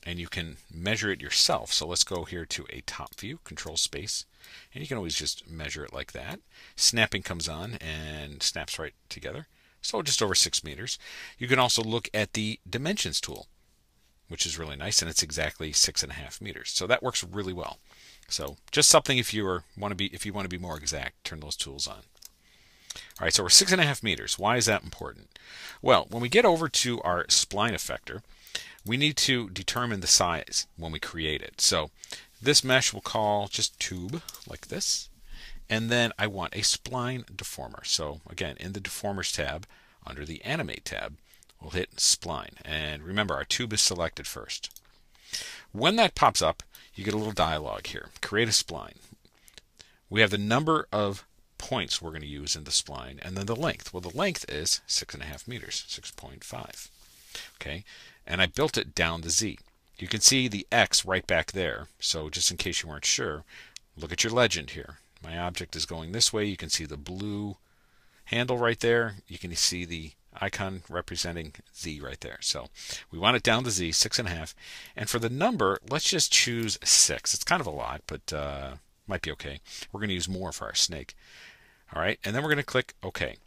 and you can measure it yourself. So let's go here to a top view, control space, and you can always just measure it like that. Snapping comes on and snaps right together. So just over 6 meters. You can also look at the dimensions tool, which is really nice, and it's exactly 6.5 meters. So that works really well. So just something if you want to be more exact, turn those tools on. All right, so we're 6.5 meters. Why is that important? Well, when we get over to our spline effector, we need to determine the size when we create it. So this mesh we'll call just tube, like this. And then I want a spline deformer. So again, in the deformers tab, under the animate tab, we'll hit spline. And remember, our tube is selected first. When that pops up, you get a little dialog here. Create a spline. We have the number of points we're going to use in the spline, and then the length. Well, the length is 6.5 meters, 6.5. Okay, and I built it down to Z. You can see the X right back there. So just in case you weren't sure, look at your legend here. My object is going this way. You can see the blue handle right there. You can see the icon representing Z right there. So we want it down to Z, 6.5. And for the number, let's just choose 6. It's kind of a lot, but might be okay. We're going to use more for our snake. All right, and then we're going to click OK.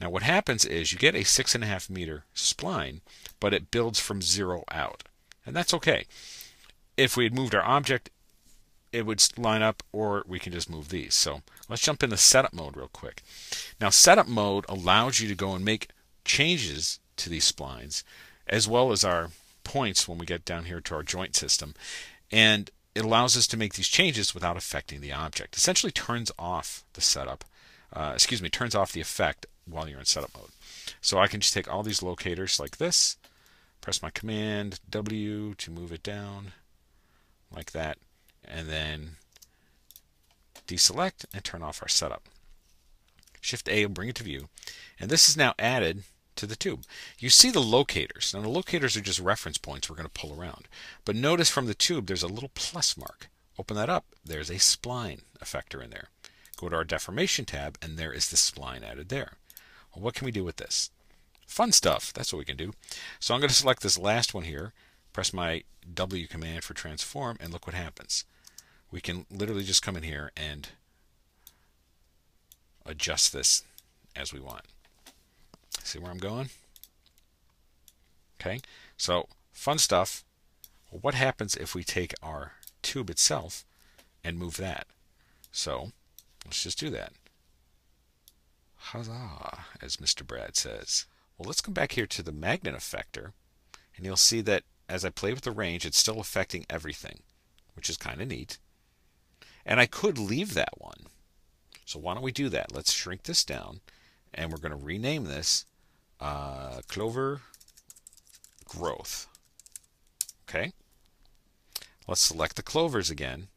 Now what happens is you get a 6.5 meter spline, but it builds from 0 out. And that's okay. If we had moved our object, it would line up, or we can just move these. So let's jump into setup mode real quick. Now setup mode allows you to go and make changes to these splines, as well as our points when we get down here to our joint system. And it allows us to make these changes without affecting the object. Essentially turns off the setup, turns off the effect while you're in setup mode. So I can just take all these locators like this, press my command W to move it down like that, and then deselect and turn off our setup. Shift A will bring it to view, and this is now added to the tube. You see the locators. Now the locators are just reference points we're going to pull around. But notice from the tube there's a little plus mark. Open that up. There's a spline effector in there. Go to our deformation tab, and there is the spline added there. Well, what can we do with this? Fun stuff. That's what we can do. So I'm going to select this last one here, press my W command for transform, and look what happens. We can literally just come in here and adjust this as we want. See where I'm going? Okay, so fun stuff. Well, what happens if we take our tube itself and move that? So let's just do that. Huzzah, as Mr. Brad says. Well, let's come back here to the magnet effector, and you'll see that as I play with the range, it's still affecting everything, which is kind of neat. And I could leave that one. So why don't we do that? Let's shrink this down, and we're going to rename this Clover Growth. Okay. Let's select the clovers again,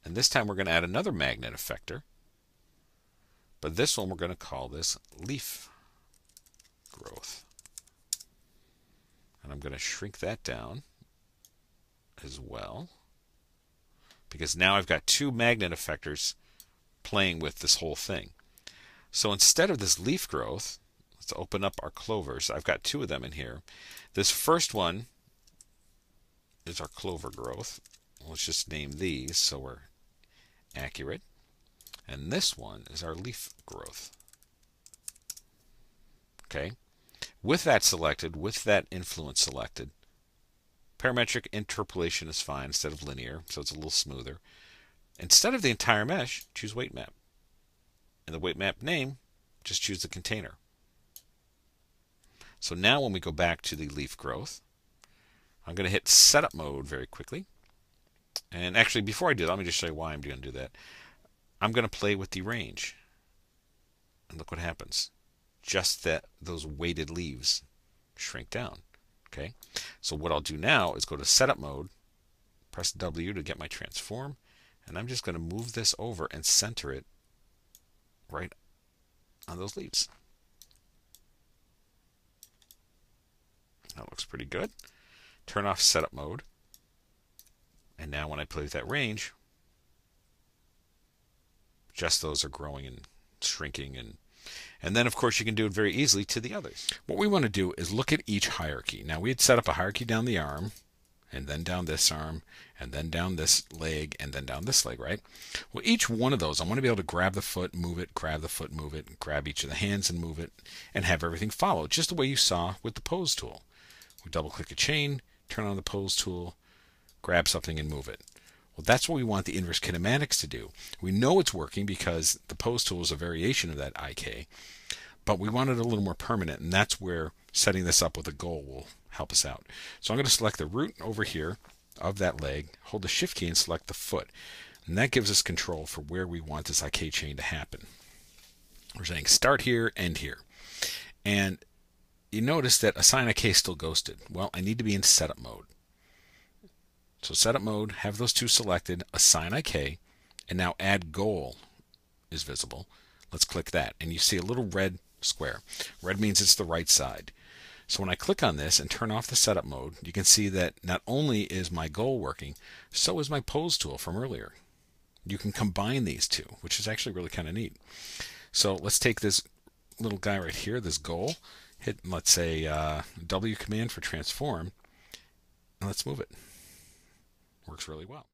and this time we're going to add another magnet effector. But this one we're going to call this Leaf Growth. And I'm going to shrink that down as well, because now I've got two magnet effectors playing with this whole thing. So instead of this leaf growth, let's open up our clovers. I've got two of them in here. This first one is our clover growth. Let's just name these so we're accurate. And this one is our leaf growth. Okay. With that selected, with that influence selected, parametric interpolation is fine instead of linear, so it's a little smoother. Instead of the entire mesh, choose weight map. And the weight map name, just choose the container. So now when we go back to the leaf growth, I'm going to hit setup mode very quickly. And actually, before I do that, let me just show you why I'm going to do that. I'm going to play with the range. And look what happens. Just that those weighted leaves shrink down. Okay. So what I'll do now is go to setup mode, press W to get my transform, and I'm just going to move this over and center it right on those leaves. That looks pretty good. Turn off setup mode. And now when I play with that range, just those are growing and shrinking, and then of course you can do it very easily to the others. What we want to do is look at each hierarchy. Now we had set up a hierarchy down the arm, and then down this arm, and then down this leg, and then down this leg, right? Well, each one of those, I want to be able to grab the foot, move it, grab the foot, move it, grab each of the hands and move it, and have everything follow, just the way you saw with the pose tool. We double click a chain, turn on the pose tool, grab something and move it. Well, that's what we want the inverse kinematics to do. We know it's working because the pose tool is a variation of that IK, but we want it a little more permanent, and that's where setting this up with a goal will help us out. So I'm going to select the root over here of that leg, hold the shift key and select the foot. And that gives us control for where we want this IK chain to happen. We're saying start here, end here. And you notice that assign IK is still ghosted. Well, I need to be in setup mode. So setup mode, have those two selected, assign IK, and now add goal is visible. Let's click that, and you see a little red square. Red means it's the right side. So when I click on this and turn off the setup mode, you can see that not only is my goal working, so is my pose tool from earlier. You can combine these two, which is actually really kind of neat. So let's take this little guy right here, this goal, hit, let's say, W command for transform, and let's move it. Works really well.